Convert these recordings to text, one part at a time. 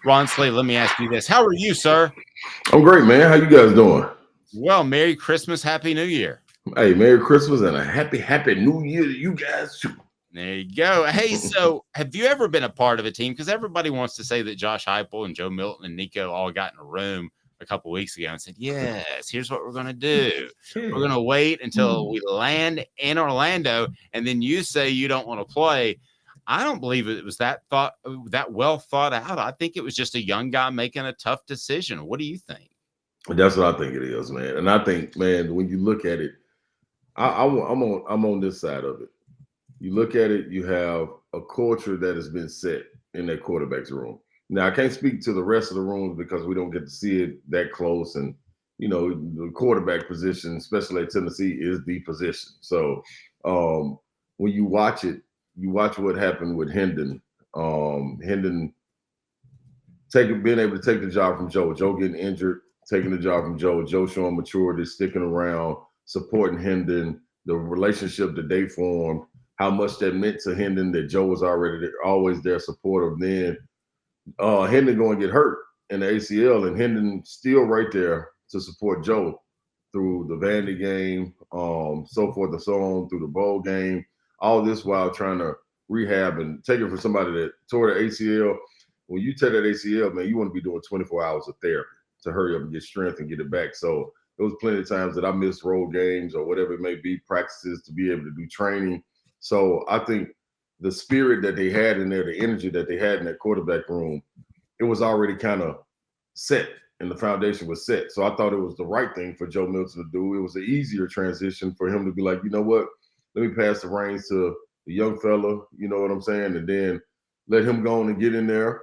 Ron Slay, let me ask you this. How are you, sir? I'm great, man. How you guys doing? Well, Merry Christmas, Happy New Year. Hey, Merry Christmas and a happy New Year to you guys too. There you go. Hey, so have you ever been a part of a team? Because everybody wants to say that Josh Heupel and Joe Milton and Nico all got in a room a couple weeks ago and said, yes, here's what we're going to do. We're going to wait until we land in Orlando, and then you say you don't want to play. I don't believe it was that well thought out. I think it was just a young guy making a tough decision. What do you think? That's what I think it is, man. And I think, man, when you look at it, I'm on this side of it. You look at it, you have a culture that has been set in that quarterback's room. Now, I can't speak to the rest of the rooms because we don't get to see it that close. And, the quarterback position, especially at Tennessee, is the position. So when you watch it, you watch what happened with Hendon. Hendon being able to take the job from Joe. Joe getting injured, taking the job from Joe. Joe showing maturity, sticking around, supporting Hendon, the relationship that they formed, how much that meant to Hendon that Joe was always there supportive. Then Hendon going to get hurt in the ACL, and Hendon still right there to support Joe through the Vandy game, so forth and so on, through the bowl game. All this while trying to rehab and take it from somebody that tore the ACL. When you tear that ACL, man, you want to be doing 24 hours of therapy to hurry up and get strength and get it back. So there was plenty of times that I missed road games or whatever it may be, practices to be able to do training. So I think the spirit that they had in there, the energy that they had in that quarterback room, it was already kind of set and the foundation was set. So I thought it was the right thing for Joe Milton to do. It was an easier transition for him to be like, you know what, let me pass the reins to the young fella, you know what I'm saying? And then let him go on and get in there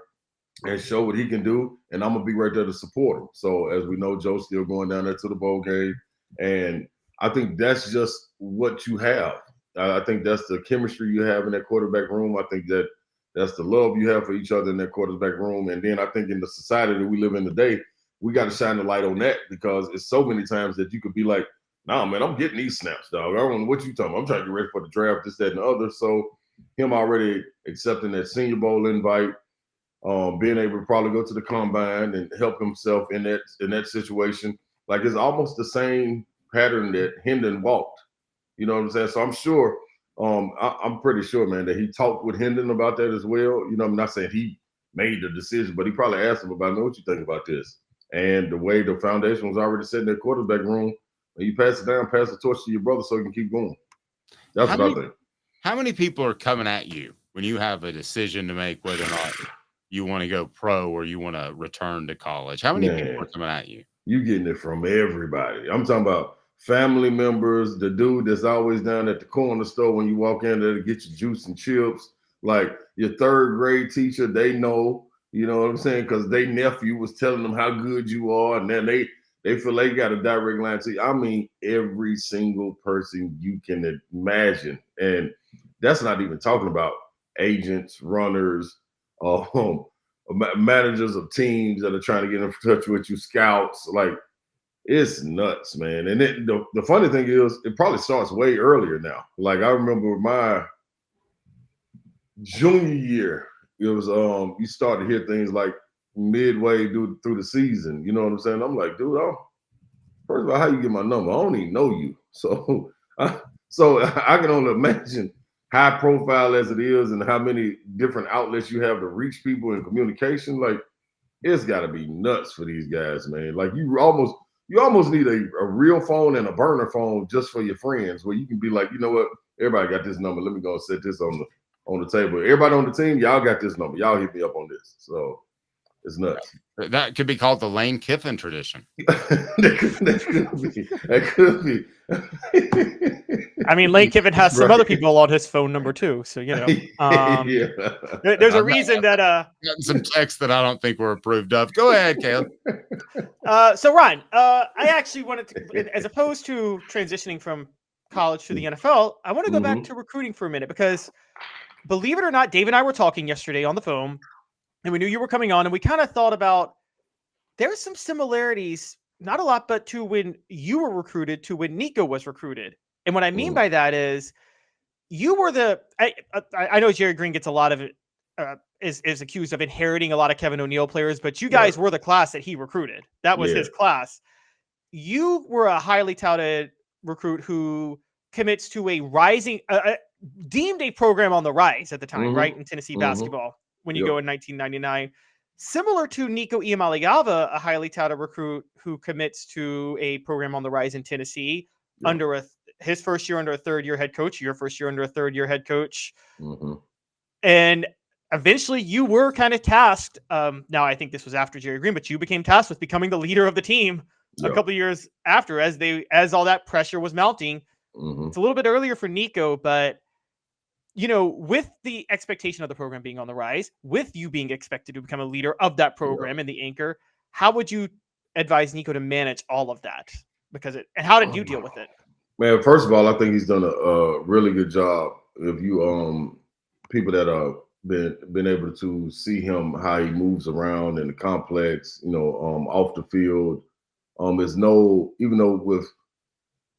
and show what he can do. And I'm going to be right there to support him. So as we know, Joe's still going down there to the bowl game. And I think that's just what you have. I think that's the chemistry you have in that quarterback room. I think that's the love you have for each other in that quarterback room. And then I think in the society that we live in today, we got to shine the light on that because it's so many times that you could be like, nah, man, I'm getting these snaps, dog. I don't know what you talking about. I'm trying to get ready for the draft, this, that, and the other. So him already accepting that Senior Bowl invite, being able to probably go to the combine and help himself in that situation. Like it's almost the same pattern that Hendon walked. You know what I'm saying? So I'm sure, I'm pretty sure, man, that he talked with Hendon about that as well. You know, I'm not saying he made the decision, but he probably asked him about, know what you think about this? And the way the foundation was already set in that quarterback room, when you pass it down, pass the torch to your brother so you can keep going. That's what I think. How many people are coming at you when you have a decision to make whether or not you want to go pro or you want to return to college? How many people are coming at you? You getting it from everybody. I'm talking about family members, the dude that's always down at the corner store when you walk in there to get your juice and chips, like your third grade teacher, they know, you know what I'm saying? Because their nephew was telling them how good you are, and then they feel they got a direct line to you. I mean, every single person you can imagine. And that's not even talking about agents, runners, managers of teams that are trying to get in touch with you, scouts. Like, it's nuts, man. And the funny thing is, it probably starts way earlier now. Like, I remember my junior year, it was you start to hear things like midway through the season. You know what I'm saying? I'm like, dude, first of all, how you get my number? I don't even know you. So I can only imagine high profile as it is and how many different outlets you have to reach people in communication. Like, it's got to be nuts for these guys, man. Like, you almost need a real phone and a burner phone just for your friends, where you can be like, you know what, everybody got this number. Let me go and set this on the table. Everybody on the team, y'all got this number. Y'all hit me up on this. So it's nuts. That could be called the Lane Kiffin tradition. that could be. I mean, Lane Kiffin has some other people on his phone number too. So, you know, there's a reason that some texts that I don't think were approved of. Go ahead, Caleb. So Ryan, I actually wanted to, as opposed to transitioning from college to the NFL, I want to go back to recruiting for a minute, because believe it or not, Dave and I were talking yesterday on the phone, and we knew you were coming on, and we kind of thought about, there's some similarities, not a lot, but to when you were recruited to when Nico was recruited. And what I mean by that is, you were I know Jerry Green gets a lot of is accused of inheriting a lot of Kevin O'Neal players, but you guys were the class that he recruited. That was his class. You were a highly touted recruit who commits to a rising, deemed a program on the rise at the time, right? In Tennessee basketball when you go in 1999. Similar to Nico Iamaleava, a highly touted recruit who commits to a program on the rise in Tennessee under his first year under a third-year head coach, your first year under a third-year head coach. And eventually you were kind of tasked. Now, I think this was after Jerry Green, but you became tasked with becoming the leader of the team a couple of years after as all that pressure was mounting. It's a little bit earlier for Nico, but with the expectation of the program being on the rise, with you being expected to become a leader of that program and the anchor, how would you advise Nico to manage all of that? And how did you deal with it? Man, first of all, I think he's done a really good job. If you people that are been able to see him, how he moves around in the complex, off the field, is even though with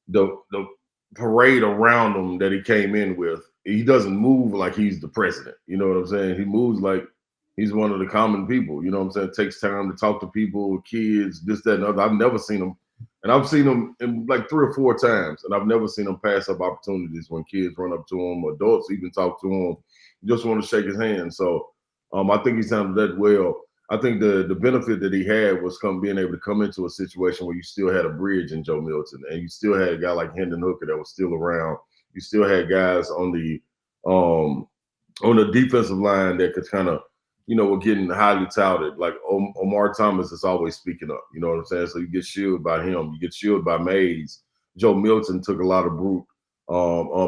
the parade around him that he came in with, he doesn't move like he's the president. You know what I'm saying? He moves like he's one of the common people. You know what I'm saying? It takes time to talk to people, kids, this, that, and other. I've never seen him. And I've seen him in like 3 or 4 times, and I've never seen him pass up opportunities when kids run up to him, adults even talk to him, just want to shake his hand. So I think he's handled that well. I think the benefit that he had was being able to come into a situation where you still had a bridge in Joe Milton, and you still had a guy like Hendon Hooker that was still around. You still had guys on the defensive line that could kind of, were getting highly touted. Like Omar Thomas is always speaking up. You know what I'm saying? So you get shielded by him. You get shielded by Mays. Joe Milton took a lot of brute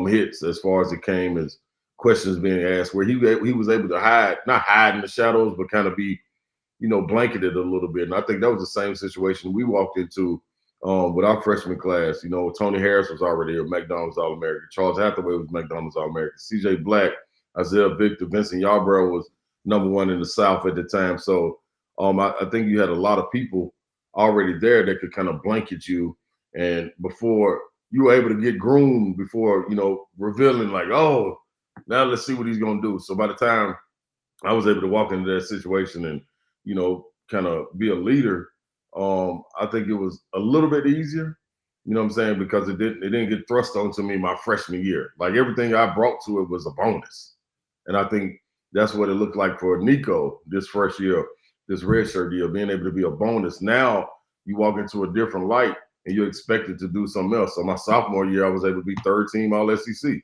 hits as far as it came as questions being asked, where he was able to not hide in the shadows, but kind of be, blanketed a little bit. And I think that was the same situation we walked into with our freshman class. Tony Harris was already a McDonald's All-American. Charles Hathaway was McDonald's All-American. C.J. Black, Isaiah Victor, Vincent Yarbrough was #1 in the South at the time. So I think you had a lot of people already there that could kind of blanket you. And before you were able to get groomed, before, revealing like, oh, now let's see what he's going to do. So by the time I was able to walk into that situation and, kind of be a leader, I think it was a little bit easier, you know what I'm saying? Because it didn't get thrust onto me my freshman year. Like everything I brought to it was a bonus. And I think that's what it looked like for Nico this first year, this redshirt year, being able to be a bonus. Now you walk into a different light and you're expected to do something else. So my sophomore year, I was able to be 3rd team All-SEC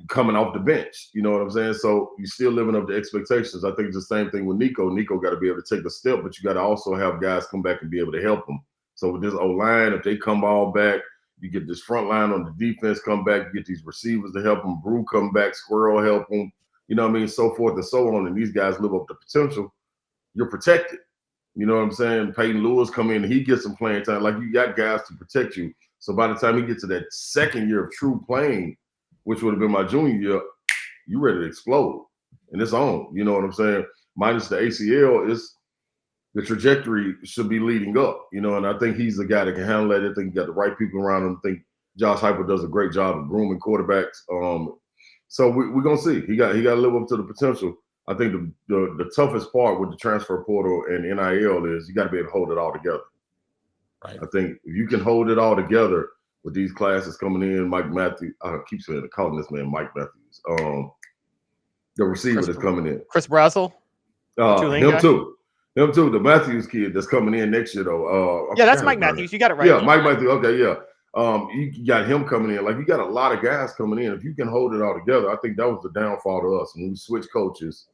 coming off the bench. You know what I'm saying? So you're still living up to expectations. I think it's the same thing with Nico. Nico got to be able to take a step, but you got to also have guys come back and be able to help him. So with this O-line, if they come all back, you get this front line on the defense come back, you get these receivers to help them, Brew come back, Squirrel help them, you know what I mean, so forth and so on. And these guys live up to potential. You're protected. You know what I'm saying? Peyton Lewis come in, he gets some playing time. Like you got guys to protect you. So by the time he gets to that second year of true playing, which would have been my junior year, you ready to explode. And it's on. You know what I'm saying? Minus the ACL, the trajectory should be leading up, and I think he's the guy that can handle it. I think he got the right people around him. I think Josh Heupel does a great job of grooming quarterbacks. So we're gonna see. He got to live up to the potential. I think the toughest part with the transfer portal and NIL is you got to be able to hold it all together. Right. I think if you can hold it all together with these classes coming in, Mike Matthews, I keep calling this man Mike Matthews. The receiver that's coming in, Chris Brazzell. Him too. The Matthews kid that's coming in next year, though. That's Mike Matthews. You got it right. Yeah, Mike Matthews. Okay, yeah. You got him coming in. Like you got a lot of guys coming in. If you can hold it all together, I think that was the downfall to us when we switched coaches.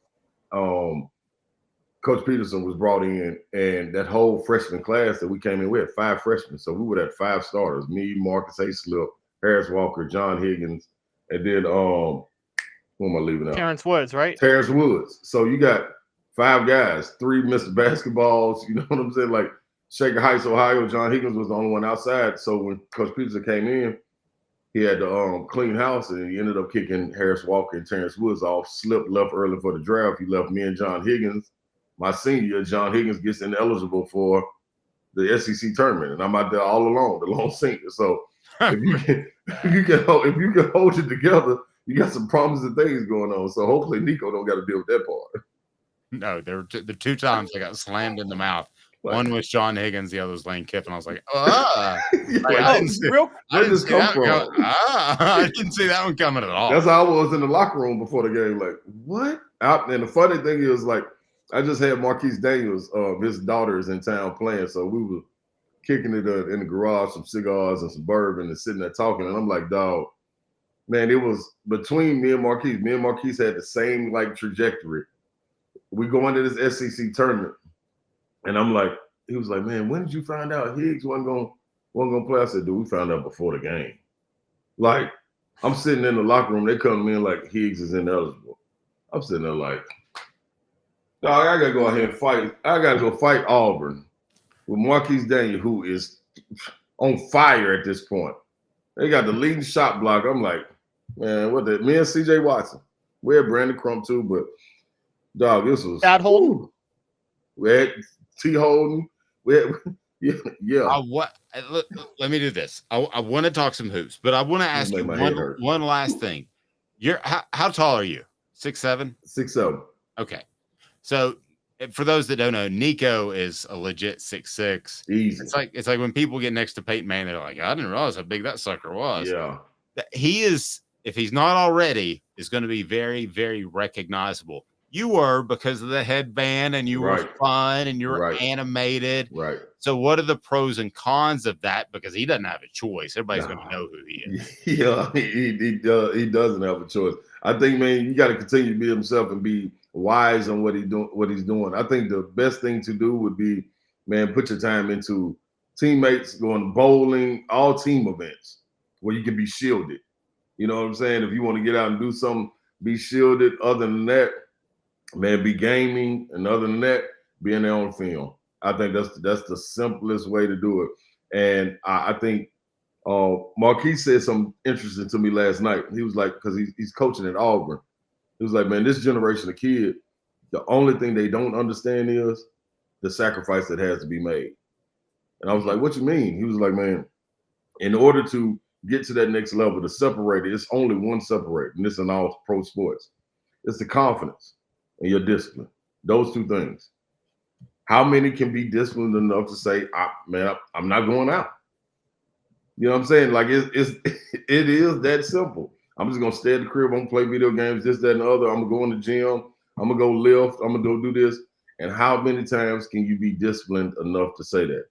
Coach Peterson was brought in, and that whole freshman class that we came in, we had 5 freshmen, so we would have 5 starters: me, Marcus Hayslip, Harris Walker, John Higgins, and then who am I leaving out? Terrence Woods, right? Terrence Woods. So you got 5 guys, 3 Mr. Basketballs, you know what I'm saying? Like Shaker Heights, Ohio, John Higgins was the only one outside. So when Coach Peterson came in, he had to clean house, and he ended up kicking Harris Walker and Terrence Woods off, slipped, left early for the draft. He left me and John Higgins. My senior year, John Higgins gets ineligible for the SEC tournament, and I'm out there all alone, the lone senior. So if you can hold it together, you got some problems and things going on. So hopefully Nico don't got to deal with that part. No, there were the 2 times I got slammed in the mouth. One was John Higgins, the other was Lane Kiffin. I was like, I didn't see that one coming at all. That's how I was in the locker room before the game. Like, what? And the funny thing is, like, I just had Marquise Daniels, his daughter's in town playing, so we were kicking it in the garage, some cigars and some bourbon, and sitting there talking. And I'm like, dog, man, it was between me and Marquise. Me and Marquise had the same like trajectory. We go into this SEC tournament, and I'm like, he was like, man, when did you find out Higgs wasn't gonna play? I said, dude, we found out before the game. Like, I'm sitting in the locker room, they come in like Higgs is ineligible. I'm sitting there like, dog, I gotta go out here and fight. I gotta go fight Auburn with Marquise Daniel, who is on fire at this point. They got the leading shot block. I'm like, man, what the? Me and CJ Watson. We had Brandon Crump too, but dog, this was Chad Holden. We had T Holden. We had, yeah. Let me do this. I want to talk some hoops, but I want to ask you one last thing. How tall are you? 6'7"? 6'7". Okay. So for those that don't know, Nico is a legit 6'6". Easy. It's like when people get next to Peyton Manning, they're like, I didn't realize how big that sucker was. Yeah. He is, if he's not already, is going to be very, very recognizable. You were because of the headband and you were fun and you were animated. Right. So what are the pros and cons of that? Because he doesn't have a choice. Everybody's going to know who he is. Yeah, he doesn't have a choice. I think, man, you got to continue to be himself and be wise on what he's doing. I think the best thing to do would be, man, put your time into teammates, going bowling, all team events where you can be shielded. You know what I'm saying? If you want to get out and do something, be shielded. Other than that, man, be gaming, and other than that, being there on film. I think that's the simplest way to do it. And I think Marquise said something interesting to me last night. He was like, because he's coaching at Auburn. He was like, man, this generation of kid, the only thing they don't understand is the sacrifice that has to be made. And I was like, what you mean? He was like, man, in order to get to that next level, to separate it, it's only one separator, and this in all pro sports. It's the confidence and your discipline. Those two things. How many can be disciplined enough to say, I'm not going out? You know what I'm saying? Like, it is that simple. I'm just going to stay at the crib. I'm going to play video games, this, that, and the other. I'm going to go in the gym. I'm going to go lift. I'm going to go do this. And how many times can you be disciplined enough to say that?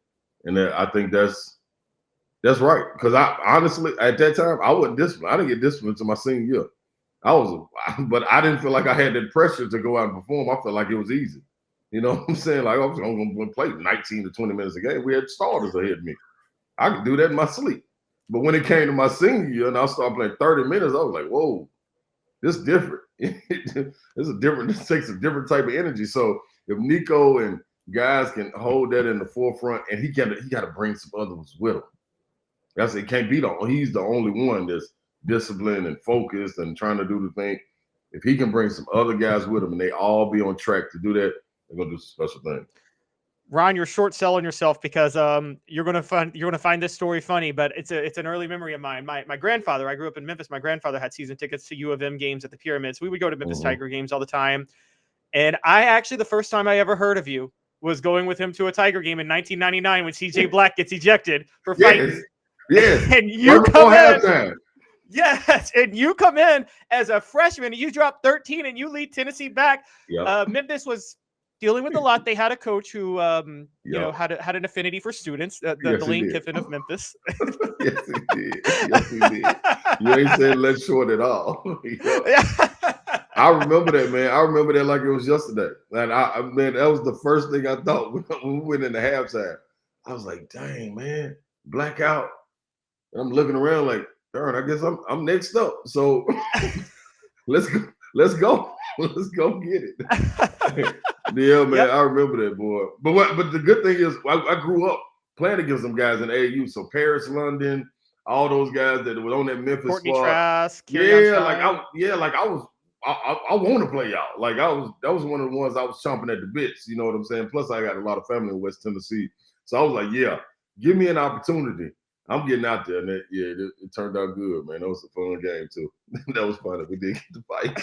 And I think that's right. Because I honestly, at that time, I wasn't disciplined. I didn't get disciplined until my senior year. But I didn't feel like I had that pressure to go out and perform. I felt like it was easy. You know what I'm saying? Like, I was going to play 19 to 20 minutes a game. We had starters ahead of me. I could do that in my sleep. But when it came to my senior year and I started playing 30 minutes, I was like, whoa, this is different. This takes a different type of energy. So if Nico and guys can hold that in the forefront, and he got to bring some others with him. It can't be he's the only one that's disciplined and focused and trying to do the thing. If he can bring some other guys with him and they all be on track to do that, they're gonna do some special things. Ron, you're short selling yourself because you're gonna find this story funny, but it's an early memory of mine. My grandfather, I grew up in Memphis. My grandfather had season tickets to U of M games at the Pyramids. We would go to Memphis Tiger games all the time. And I actually, the first time I ever heard of you was going with him to a Tiger game in 1999 when CJ Black gets ejected for fighting. Yes. And you come in. Yes, and you come in as a freshman and you drop 13 and you lead Tennessee back. Yep. Memphis was dealing with a lot. They had a coach who, had an affinity for students. The Lane Kiffin of Memphis. Yes, he did. Yes, he did. You ain't saying less short at all. I remember that, man. I remember that like it was yesterday. And that was the first thing I thought when we went into halftime. I was like, dang, man, blackout. And I'm looking around like, darn, I guess I'm next up. So let's go. Let's go get it. Yeah, man, yep. I remember that, boy. But the good thing is I grew up playing against some guys in AAU. So Paris, London, all those guys that were on that Memphis Courtney squad. Trask, I want to play y'all. Like that was one of the ones I was chomping at the bits. You know what I'm saying? Plus I got a lot of family in West Tennessee. So I was like, yeah, give me an opportunity I'm getting out there, and it turned out good, man. That was a fun game too. That was funny. We did get the fight.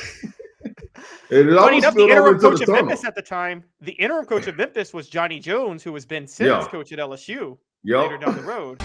And it Funny almost enough, the spilled over interim into coach the of tunnel. Memphis at the time, the interim coach of Memphis was Johnny Jones, who was Ben Simmons' coach at LSU later down the road.